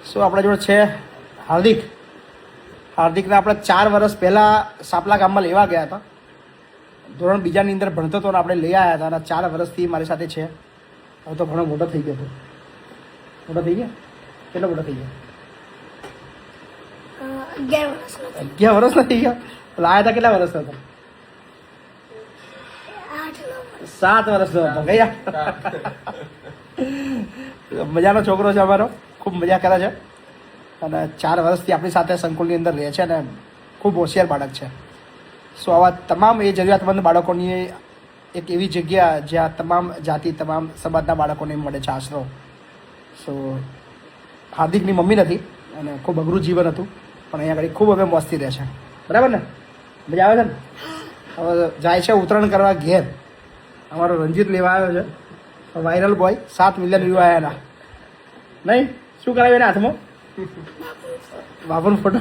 શું આપણા જોડે છે હાર્દિકને આપણે 4 વર્ષ પહેલાં સાપલા ગામમાં લેવા ગયા હતા. ધોરણ બીજાની અંદર ભણતો હતો ને આપણે લઈ આવ્યા હતા અને 4 વર્ષથી મારી સાથે છે. હવે તો ઘણો મોટો થઈ ગયો હતો. મોટો થઈ ગયા? કેટલો મોટો થઈ ગયો? 11 વર્ષનો થઈ ગયો. લાયા હતા કેટલા વર્ષનો હતો? 7 વર્ષનો હતો. ગયા મજાનો છોકરો છે અમારો, ખૂબ મજા કરે છે અને 4 વર્ષથી આપણી સાથે સંકુલની અંદર રહે છે અને ખૂબ હોશિયાર બાળક છે. સો આવા તમામ એ જરૂરિયાતમંદ બાળકોની એક એવી જગ્યા જ્યાં તમામ જાતિ તમામ સમાજના બાળકોને મળે છે આશરો. સો હાર્દિકની મમ્મી નથી અને ખૂબ અઘરું જીવન હતું પણ અહીંયા આગળ ખૂબ હવે મસ્તી રહે છે. બરાબર ને? મજા આવે છે ને? હવે જાય છે ઉત્તરાયણ કરવા ઘેર. અમારો રંજીત લેવા આવ્યો છે, વાયરલ બોય. 7 મિલિયન વ્યૂ આવ્યા એના. નહીં? શું કરાવ્યું એના હાથમાં? બાપુનો ફોટો.